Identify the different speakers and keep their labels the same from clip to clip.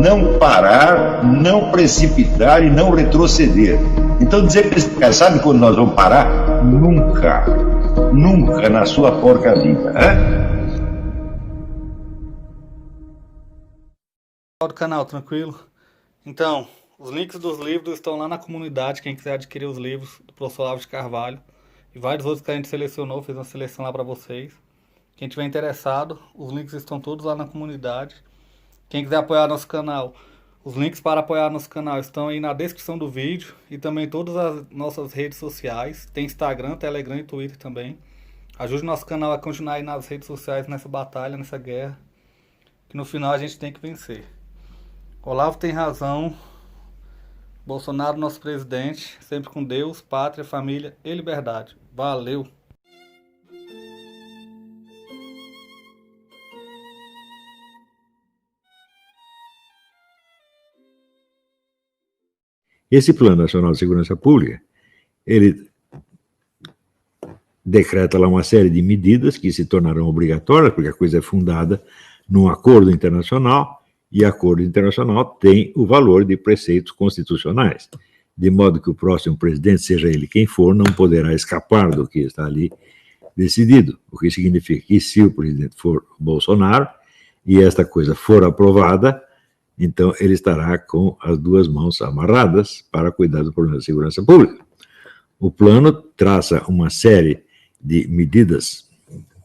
Speaker 1: não parar, não precipitar e não retroceder. Então dizer para esse cara, sabe quando nós vamos parar? Nunca. Nunca na sua porca vida.
Speaker 2: Do canal, tranquilo? Então, os links dos livros estão lá na comunidade, quem quiser adquirir os livros do professor Olavo de Carvalho e vários outros que a gente selecionou, fez uma seleção lá para vocês. Quem tiver interessado, os links estão todos lá na comunidade. Quem quiser apoiar nosso canal, os links para apoiar nosso canal estão aí na descrição do vídeo e também todas as nossas redes sociais. Tem Instagram, Telegram e Twitter também. Ajude nosso canal a continuar aí nas redes sociais nessa batalha, nessa guerra, que no final a gente tem que vencer. Olavo tem razão. Bolsonaro, nosso presidente, sempre com Deus, pátria, família e liberdade. Valeu!
Speaker 3: Esse Plano Nacional de Segurança Pública, ele decreta lá uma série de medidas que se tornarão obrigatórias, porque a coisa é fundada num acordo internacional, e acordo internacional tem o valor de preceitos constitucionais, de modo que o próximo presidente, seja ele quem for, não poderá escapar do que está ali decidido, o que significa que se o presidente for Bolsonaro e esta coisa for aprovada, então ele estará com as duas mãos amarradas para cuidar do problema da segurança pública. O plano traça uma série de medidas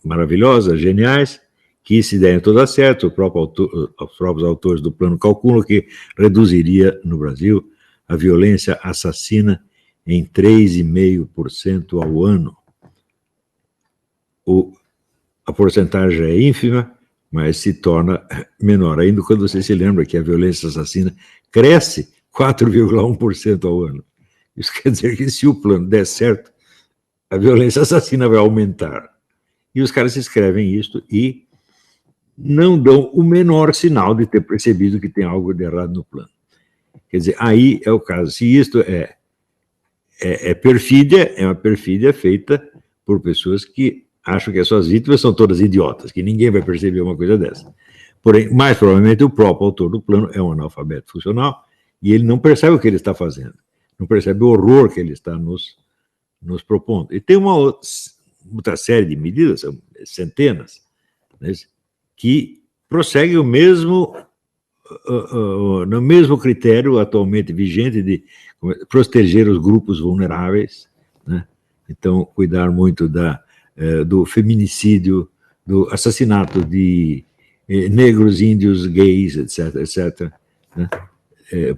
Speaker 3: maravilhosas, geniais, que, se derem todas certas, os próprios autores do plano calculam que reduziria no Brasil a violência assassina em 3,5% ao ano. A porcentagem é ínfima, mas se torna menor ainda quando você se lembra que a violência assassina cresce 4,1% ao ano. Isso quer dizer que, se o plano der certo, a violência assassina vai aumentar. E os caras escrevem isso e não dão o menor sinal de ter percebido que tem algo de errado no plano. Quer dizer, aí é o caso. Se isto é perfídia, é uma perfídia feita por pessoas que acham que as suas vítimas são todas idiotas, que ninguém vai perceber uma coisa dessa. Porém, mais provavelmente, o próprio autor do plano é um analfabeto funcional e ele não percebe o que ele está fazendo, não percebe o horror que ele está nos propondo. E tem uma outra série de medidas, são centenas, né, que prosseguem no mesmo critério atualmente vigente de proteger os grupos vulneráveis, né? Então, cuidar muito do feminicídio, do assassinato de negros, índios, gays, etc., né?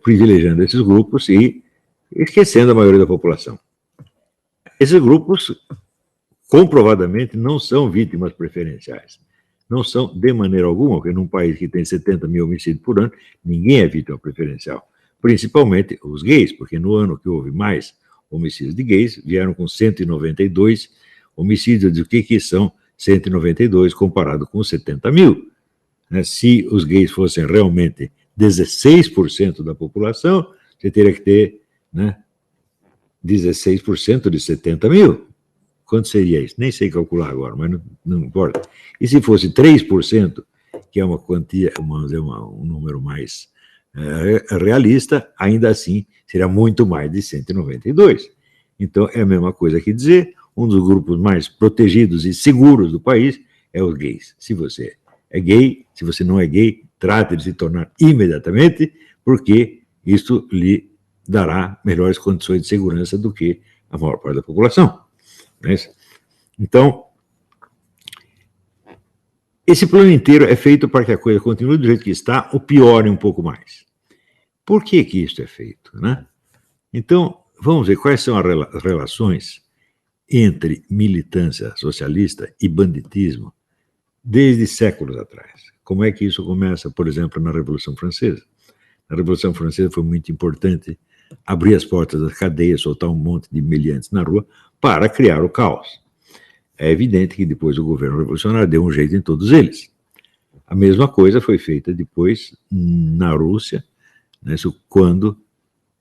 Speaker 3: Privilegiando esses grupos e esquecendo a maioria da população. Esses grupos, comprovadamente, não são vítimas preferenciais. Não são, de maneira alguma, porque num país que tem 70 mil homicídios por ano, ninguém é vítima preferencial. Principalmente os gays, porque no ano que houve mais homicídios de gays, vieram com 192 homicídios. De que são 192 comparado com 70 mil? Se os gays fossem realmente 16% da população, você teria que ter, né, 16% de 70 mil. Quanto seria isso? Nem sei calcular agora, mas não importa. E se fosse 3%, que é uma quantia, um número mais realista, ainda assim seria muito mais de 192. Então é a mesma coisa que dizer, um dos grupos mais protegidos e seguros do país é os gays. Se você é gay, se você não é gay, trate de se tornar imediatamente, porque isso lhe dará melhores condições de segurança do que a maior parte da população. Então, esse plano inteiro é feito para que a coisa continue do jeito que está ou piore um pouco mais. Por que isso é feito, né? Então, vamos ver quais são as relações entre militância socialista e banditismo desde séculos atrás. Como é que isso começa, por exemplo, na Revolução Francesa? Na Revolução Francesa foi muito importante abrir as portas das cadeias, soltar um monte de meliantes na rua para criar o caos. É evidente que depois o governo revolucionário deu um jeito em todos eles. A mesma coisa foi feita depois na Rússia, né, quando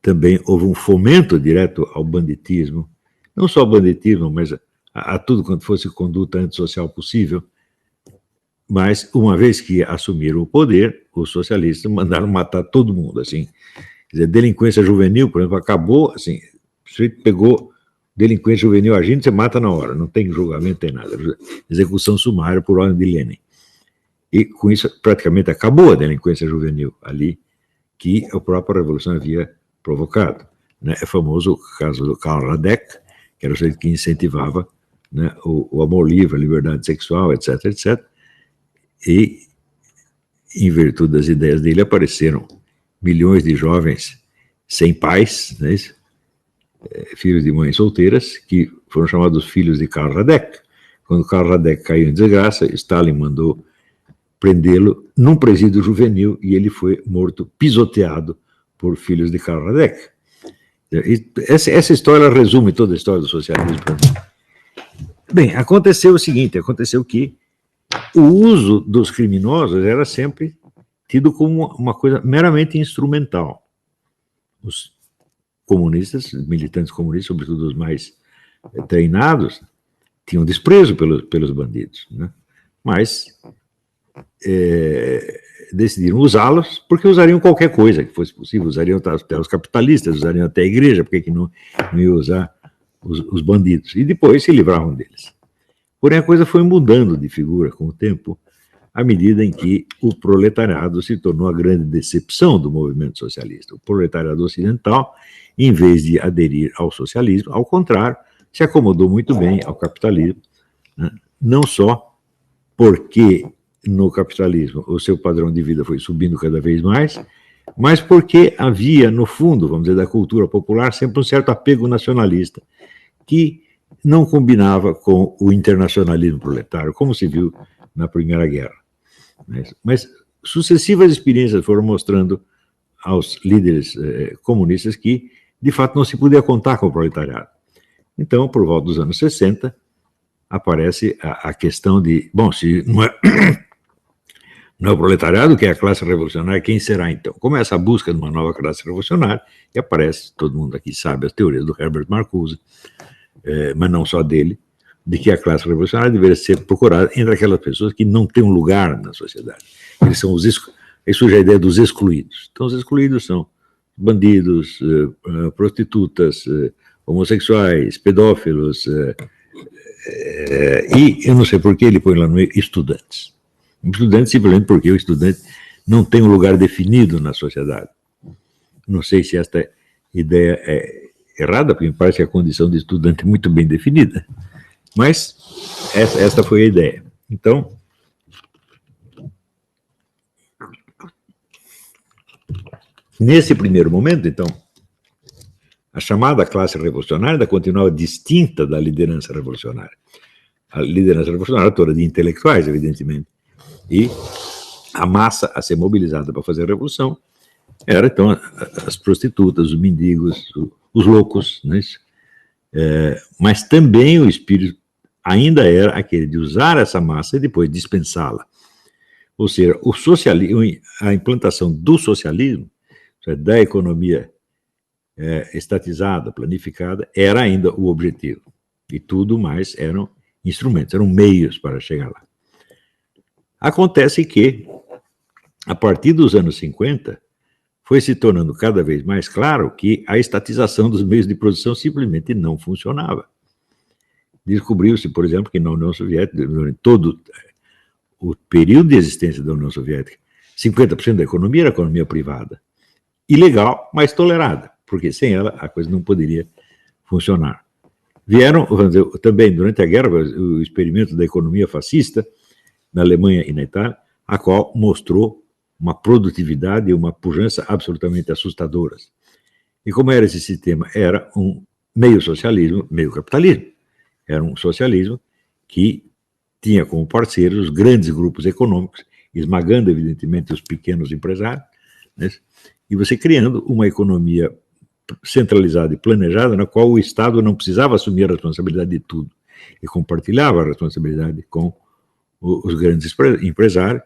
Speaker 3: também houve um fomento direto ao banditismo, não só ao banditismo, mas a tudo quanto fosse conduta antissocial possível, Mas, uma vez que assumiram o poder, os socialistas mandaram matar todo mundo, assim. Quer dizer, delinquência juvenil, por exemplo, acabou, assim, o sujeito pegou delinquência juvenil agindo, você mata na hora, não tem julgamento, tem nada. Execução sumária por ordem de Lenin. E, com isso, praticamente acabou a delinquência juvenil ali, que a própria Revolução havia provocado. Né? É famoso o caso do Karl Radek, que era o sujeito que incentivava, né, o amor livre, a liberdade sexual, etc., etc., e, em virtude das ideias dele, apareceram milhões de jovens sem pais, né, filhos de mães solteiras, que foram chamados filhos de Karl Radek. Quando Karl Radek caiu em desgraça, Stalin mandou prendê-lo num presídio juvenil e ele foi morto, pisoteado por filhos de Karl Radek. Essa história resume toda a história do socialismo para mim. Bem, aconteceu o seguinte, aconteceu que o uso dos criminosos era sempre tido como uma coisa meramente instrumental. Os comunistas, os militantes comunistas, sobretudo os mais treinados, tinham desprezo pelos bandidos, né? Mas decidiram usá-los porque usariam qualquer coisa que fosse possível, usariam até os capitalistas, usariam até a igreja, porque que não ia usar os bandidos? E depois se livravam deles. Porém, a coisa foi mudando de figura com o tempo, à medida em que o proletariado se tornou a grande decepção do movimento socialista. O proletariado ocidental, em vez de aderir ao socialismo, ao contrário, se acomodou muito bem ao capitalismo, né? Não só porque no capitalismo o seu padrão de vida foi subindo cada vez mais, mas porque havia, no fundo, vamos dizer, da cultura popular, sempre um certo apego nacionalista, que não combinava com o internacionalismo proletário, como se viu na Primeira Guerra. Mas sucessivas experiências foram mostrando aos líderes comunistas que, de fato, não se podia contar com o proletariado. Então, por volta dos anos 60, aparece a questão de, bom, se não é o proletariado que é a classe revolucionária, quem será então? Começa a busca de uma nova classe revolucionária e aparece, todo mundo aqui sabe as teorias do Herbert Marcuse, mas não só dele, de que a classe revolucionária deveria ser procurada entre aquelas pessoas que não têm um lugar na sociedade. Eles são aí surge a ideia dos excluídos. Então, os excluídos são bandidos, prostitutas, homossexuais, pedófilos, e eu não sei por que ele põe lá no meio estudantes. Estudantes simplesmente porque o estudante não tem um lugar definido na sociedade. Não sei se esta ideia é errada, porque me parece que a condição de estudante é muito bem definida. Mas esta foi a ideia. Então, nesse primeiro momento, então, a chamada classe revolucionária ainda continuava distinta da liderança revolucionária. A liderança revolucionária toda de intelectuais, evidentemente. E a massa a ser mobilizada para fazer a revolução era, então, as prostitutas, os mendigos, os loucos, né? Mas também o espírito ainda era aquele de usar essa massa e depois dispensá-la. Ou seja, o socialismo, a implantação do socialismo, da economia estatizada, planificada, era ainda o objetivo. E tudo mais eram instrumentos, eram meios para chegar lá. Acontece que, a partir dos anos 50, foi se tornando cada vez mais claro que a estatização dos meios de produção simplesmente não funcionava. Descobriu-se, por exemplo, que na União Soviética, durante todo o período de existência da União Soviética, 50% da economia era economia privada. Ilegal, mas tolerada, porque sem ela a coisa não poderia funcionar. Vieram, vamos dizer, também durante a guerra, o experimento da economia fascista, na Alemanha e na Itália, a qual mostrou uma produtividade e uma pujança absolutamente assustadoras. E como era esse sistema? Era um meio socialismo, meio capitalismo. Era um socialismo que tinha como parceiros os grandes grupos econômicos, esmagando, evidentemente, os pequenos empresários, né? E você criando uma economia centralizada e planejada, na qual o Estado não precisava assumir a responsabilidade de tudo, e compartilhava a responsabilidade com os grandes empresários,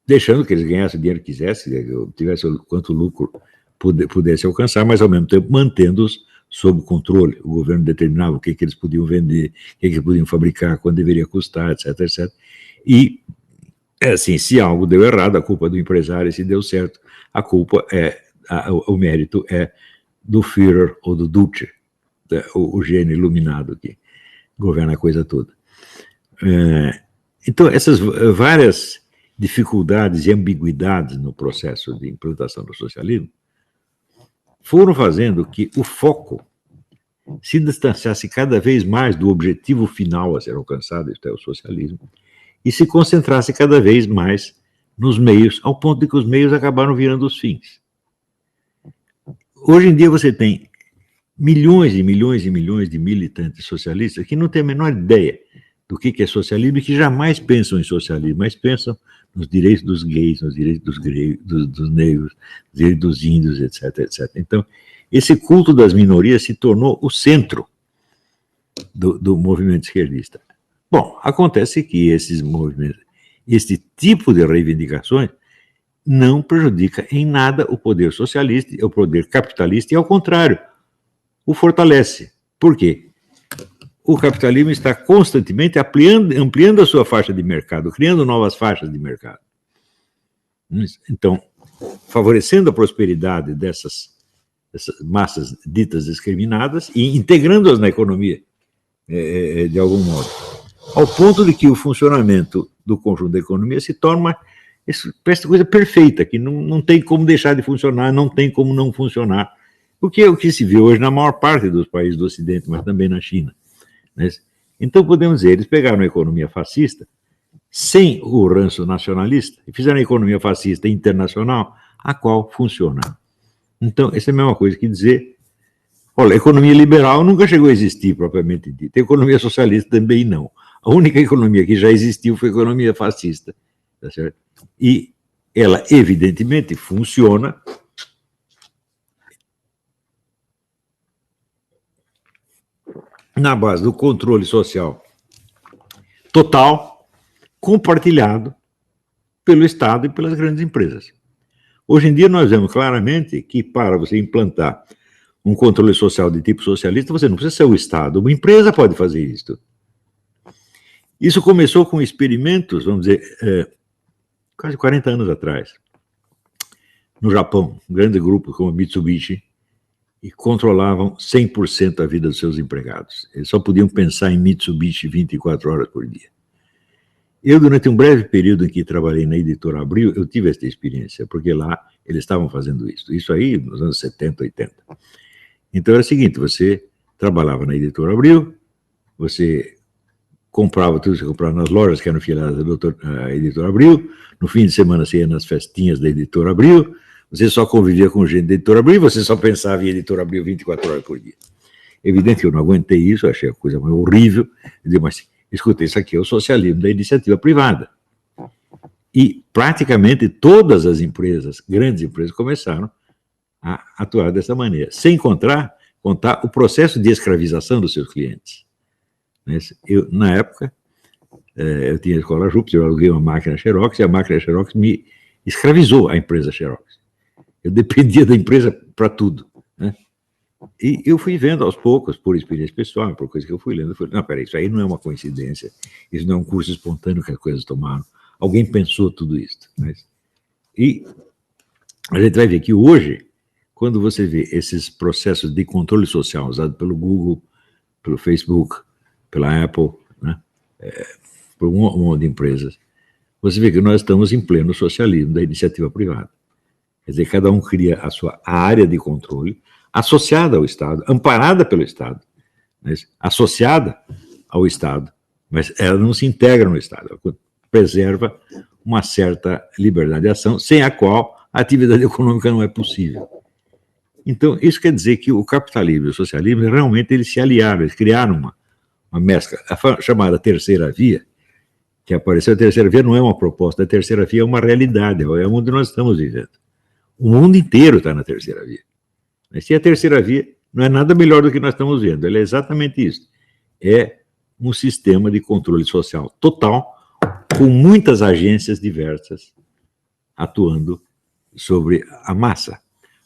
Speaker 3: deixando que eles ganhassem o dinheiro que quisessem, tivesse quanto lucro pudesse alcançar, mas ao mesmo tempo mantendo-os sob controle. O governo determinava o que eles podiam vender, o que eles podiam fabricar, quanto deveria custar, etc, etc. E, assim, se algo deu errado, a culpa é do empresário, e se deu certo, a culpa o mérito é do Führer ou do Duce, o gênio iluminado que governa a coisa toda. Então, essas várias dificuldades e ambiguidades no processo de implantação do socialismo foram fazendo que o foco se distanciasse cada vez mais do objetivo final a ser alcançado, isto é, o socialismo, e se concentrasse cada vez mais nos meios, ao ponto de que os meios acabaram virando os fins. Hoje em dia você tem milhões e milhões e milhões de militantes socialistas que não têm a menor ideia do que é socialismo e que jamais pensam em socialismo, mas pensam nos direitos dos gays, nos direitos dos negros, nos direitos dos índios, etc, etc. Então, esse culto das minorias se tornou o centro do movimento esquerdista. Bom, acontece que esses movimentos, esse tipo de reivindicações não prejudica em nada o poder socialista, o poder capitalista, e ao contrário, o fortalece. Por quê? O capitalismo está constantemente ampliando a sua faixa de mercado, criando novas faixas de mercado. Então, favorecendo a prosperidade dessas massas ditas discriminadas e integrando-as na economia, de algum modo. Ao ponto de que o funcionamento do conjunto da economia se torna uma espécie de coisa perfeita, que não tem como deixar de funcionar, não tem como não funcionar. O que é o que se vê hoje na maior parte dos países do Ocidente, mas também na China. Então, podemos dizer, eles pegaram a economia fascista sem o ranço nacionalista e fizeram a economia fascista internacional, a qual funciona. Então, essa é a mesma coisa que dizer, olha, a economia liberal nunca chegou a existir, propriamente dita. A economia socialista também não. A única economia que já existiu foi a economia fascista. Tá certo? E ela, evidentemente, funciona na base do controle social total, compartilhado pelo Estado e pelas grandes empresas. Hoje em dia nós vemos claramente que para você implantar um controle social de tipo socialista, você não precisa ser o Estado, uma empresa pode fazer isso. Isso começou com experimentos, vamos dizer, quase 40 anos atrás, no Japão, um grande grupo como a Mitsubishi, e controlavam 100% a vida dos seus empregados. Eles só podiam pensar em Mitsubishi 24 horas por dia. Eu, durante um breve período em que trabalhei na Editora Abril, eu tive essa experiência, porque lá eles estavam fazendo isso. Isso aí nos anos 70, 80. Então era o seguinte, você trabalhava na Editora Abril, você comprava tudo que você comprava nas lojas que eram filiadas da Editora Abril, no fim de semana você ia nas festinhas da Editora Abril, você só convivia com gente da Editora Abril, você só pensava em Editora Abril 24 horas por dia. Evidente que eu não aguentei isso, eu achei a coisa mais horrível. Eu disse, mas escuta, isso aqui é o socialismo da iniciativa privada. E praticamente todas as empresas, grandes empresas, começaram a atuar dessa maneira, sem contar o processo de escravização dos seus clientes. Eu, na época, eu tinha a escola Júpiter, eu aluguei uma máquina Xerox, e a máquina Xerox me escravizou, a empresa Xerox. Eu dependia da empresa para tudo. E eu fui vendo aos poucos, por experiência pessoal, por coisa que eu fui lendo, eu falei, não, peraí, isso aí não é uma coincidência, isso não é um curso espontâneo que as coisas tomaram, alguém pensou tudo isso. E a gente vai ver que hoje, quando você vê esses processos de controle social usados pelo Google, pelo Facebook, pela Apple, por um monte de empresas, você vê que nós estamos em pleno socialismo da iniciativa privada. Quer dizer, cada um cria a sua área de controle, associada ao Estado, amparada pelo Estado, associada ao Estado, mas ela não se integra no Estado, ela preserva uma certa liberdade de ação, sem a qual a atividade econômica não é possível. Então, isso quer dizer que o capitalismo e o socialismo, realmente, eles se aliaram, eles criaram uma mescla, a chamada terceira via, que apareceu. A terceira via não é uma proposta, a terceira via é uma realidade, é onde nós estamos vivendo. O mundo inteiro está na terceira via. Mas se a terceira via não é nada melhor do que nós estamos vendo, ela é exatamente isso. É um sistema de controle social total, com muitas agências diversas atuando sobre a massa.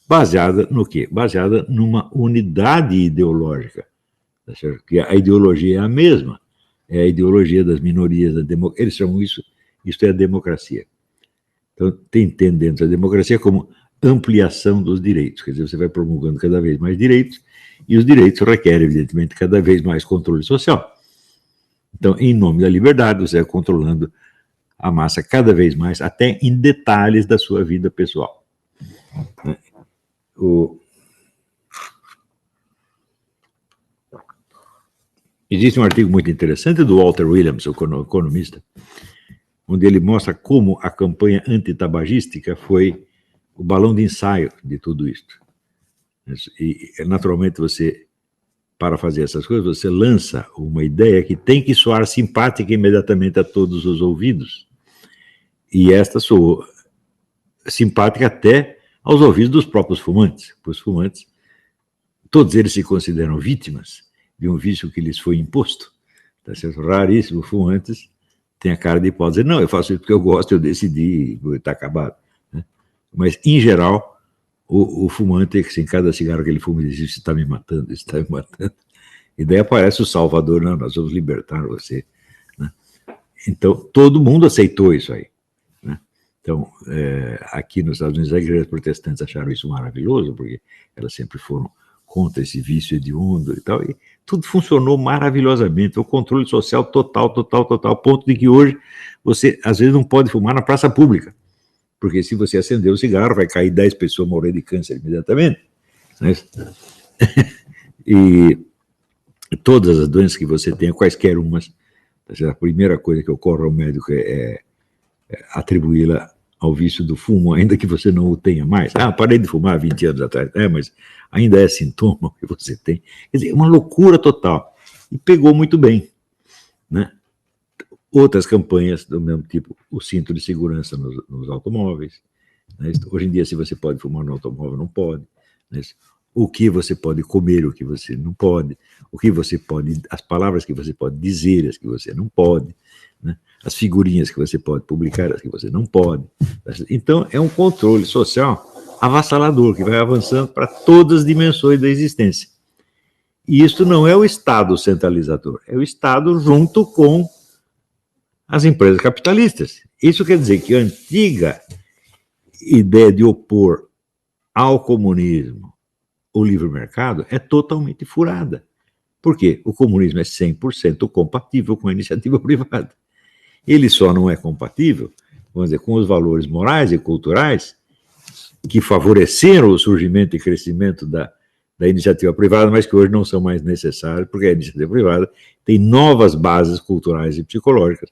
Speaker 3: baseada no quê? Baseada numa unidade ideológica, tá certo? Que a ideologia é a mesma, é a ideologia das minorias, eles chamam isso é a democracia. Então, entende dentro da democracia como ampliação dos direitos, quer dizer, você vai promulgando cada vez mais direitos, e os direitos requerem, evidentemente, cada vez mais controle social. Então, em nome da liberdade, você vai controlando a massa cada vez mais, até em detalhes da sua vida pessoal. Existe um artigo muito interessante do Walter Williams, o economista, onde ele mostra como a campanha antitabagística foi o balão de ensaio de tudo isto. E, naturalmente, você, para fazer essas coisas, você lança uma ideia que tem que soar simpática imediatamente a todos os ouvidos. E esta soou simpática até aos ouvidos dos próprios fumantes. Os fumantes, todos eles se consideram vítimas de um vício que lhes foi imposto. Tá certo? Raríssimo fumantes tem a cara de pau dizer, não, eu faço isso porque eu gosto, eu decidi, está acabado. Né? Mas, em geral, o fumante, assim, cada cigarro que ele fuma, diz, isso está me matando, isso está me matando. E daí aparece o Salvador, não, nós vamos libertar você. Né? Então, todo mundo aceitou isso aí. Né? Então, aqui nos Estados Unidos, as igrejas protestantes acharam isso maravilhoso, porque elas sempre foram contra esse vício hediondo e tal, e tudo funcionou maravilhosamente, o controle social total, ao ponto de que hoje você, às vezes, não pode fumar na praça pública, porque se você acender o cigarro, vai cair 10 pessoas morrer de câncer imediatamente. Né? E todas as doenças que você tem, quaisquer umas, a primeira coisa que ocorre ao médico é atribuí-la ao vício do fumo, ainda que você não o tenha mais. Parei de fumar 20 anos atrás, mas ainda é sintoma que você tem. Quer dizer, uma loucura total. E pegou muito bem. Né? Outras campanhas do mesmo tipo, o cinto de segurança nos automóveis. Né? Hoje em dia, se você pode fumar no automóvel, não pode. Né? O que você pode comer, o que você não pode. O que você pode, as palavras que você pode dizer, as que você não pode. Né? As figurinhas que você pode publicar, as que você não pode. Então, é um controle social avassalador, que vai avançando para todas as dimensões da existência. E isso não é o Estado centralizador, é o Estado junto com as empresas capitalistas. Isso quer dizer que a antiga ideia de opor ao comunismo o livre mercado é totalmente furada. Por quê? O comunismo é 100% compatível com a iniciativa privada. Ele só não é compatível, vamos dizer, com os valores morais e culturais que favoreceram o surgimento e crescimento da iniciativa privada, mas que hoje não são mais necessários, porque a iniciativa privada tem novas bases culturais e psicológicas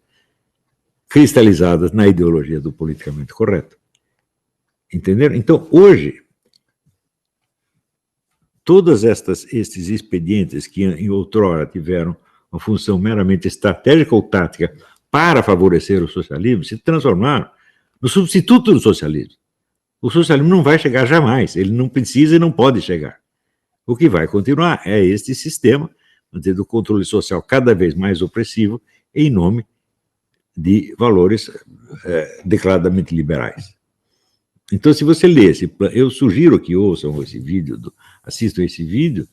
Speaker 3: cristalizadas na ideologia do politicamente correto. Entenderam? Então, hoje, todos estes expedientes que em outrora tiveram uma função meramente estratégica ou tática para favorecer o socialismo, se transformaram no substituto do socialismo. O socialismo não vai chegar jamais, ele não precisa e não pode chegar. O que vai continuar é este sistema do controle social cada vez mais opressivo em nome de valores declaradamente liberais. Então, se você lê esse plano, eu sugiro que ouçam esse vídeo, assistam esse vídeo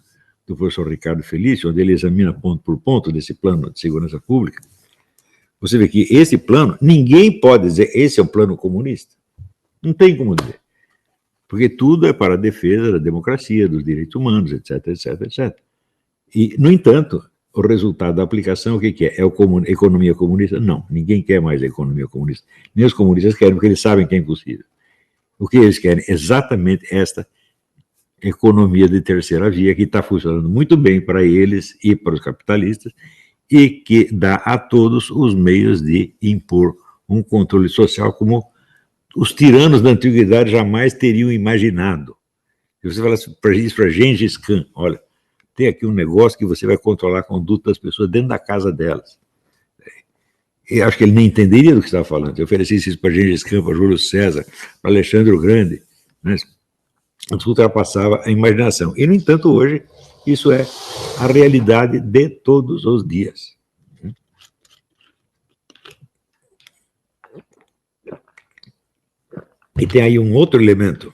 Speaker 3: do professor Ricardo Felício, onde ele examina ponto por ponto desse plano de segurança pública. Você vê que esse plano, ninguém pode dizer esse é um plano comunista. Não tem como dizer. Porque tudo é para a defesa da democracia, dos direitos humanos, etc, etc, etc. E, no entanto, o resultado da aplicação, o que é? É a economia comunista? Não, ninguém quer mais a economia comunista. Nem os comunistas querem, porque eles sabem que é impossível. O que eles querem? Exatamente esta economia de terceira via, que está funcionando muito bem para eles e para os capitalistas, e que dá a todos os meios de impor um controle social como os tiranos da antiguidade jamais teriam imaginado. Se você fala isso para Gengis Khan, olha, tem aqui um negócio que você vai controlar a conduta das pessoas dentro da casa delas. Eu acho que ele nem entenderia do que estava falando. Eu oferecesse isso para Gengis Khan, para Júlio César, para Alexandre o Grande, né? Isso ultrapassava a imaginação. E, no entanto, hoje, isso é a realidade de todos os dias. E tem aí um outro elemento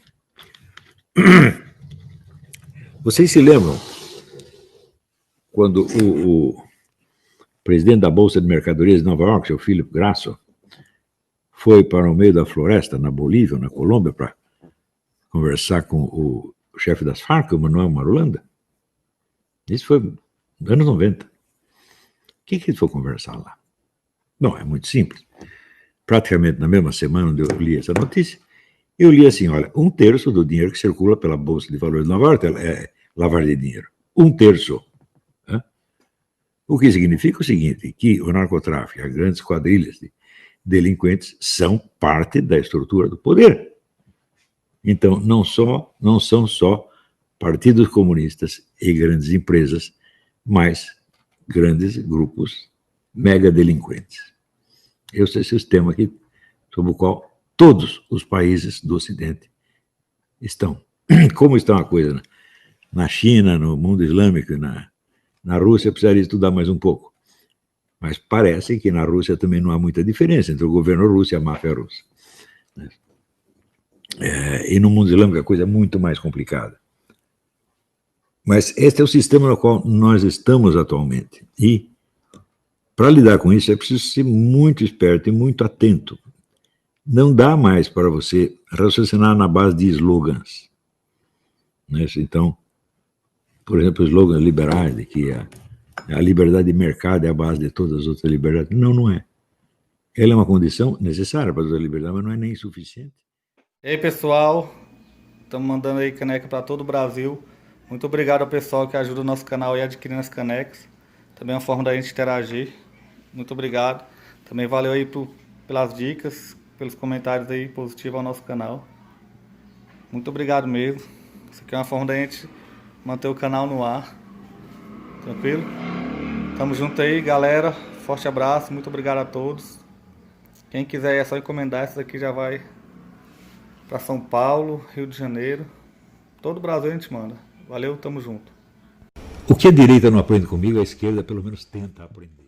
Speaker 3: Vocês se lembram quando o presidente da Bolsa de Mercadorias de Nova York, seu Philip Grasso, foi para o meio da floresta, na Bolívia, na Colômbia, para conversar com o chefe das Farc, o Manuel Marulanda? Isso foi nos anos 90. O que ele foi conversar lá? Bom, é muito simples. Praticamente na mesma semana onde eu li essa notícia, eu li assim, olha, 1/3 do dinheiro que circula pela Bolsa de Valores de Nova York é lavagem de dinheiro. 1/3. Né? O que significa o seguinte, que o narcotráfico, as grandes quadrilhas de delinquentes são parte da estrutura do poder. Então, não são só partidos comunistas e grandes empresas, mas grandes grupos mega delinquentes. Esse é o sistema aqui sobre o qual todos os países do Ocidente estão. Como está a coisa na China, no mundo islâmico e na Rússia, precisaria estudar mais um pouco. Mas parece que na Rússia também não há muita diferença entre o governo russo e a máfia russa. E no mundo islâmico a coisa é muito mais complicada. Mas este é o sistema no qual nós estamos atualmente. E, para lidar com isso, é preciso ser muito esperto e muito atento. Não dá mais para você raciocinar na base de slogans. Então, por exemplo, slogans liberais, de que a liberdade de mercado é a base de todas as outras liberdades. Não, não é. Ela é uma condição necessária para toda a liberdade, mas não é nem suficiente.
Speaker 2: E aí, pessoal, estamos mandando aí caneca para todo o Brasil. Muito obrigado ao pessoal que ajuda o nosso canal aí adquirindo as canecas. Também é uma forma da gente interagir. Muito obrigado. Também valeu aí pelas dicas, pelos comentários aí positivos ao nosso canal. Muito obrigado mesmo. Isso aqui é uma forma da gente manter o canal no ar. Tranquilo? Tamo junto aí, galera. Forte abraço. Muito obrigado a todos. Quem quiser é só encomendar. Essa daqui já vai para São Paulo, Rio de Janeiro. Todo o Brasil a gente manda. Valeu, tamo junto.
Speaker 3: O que a direita não aprende comigo, a esquerda pelo menos tenta aprender.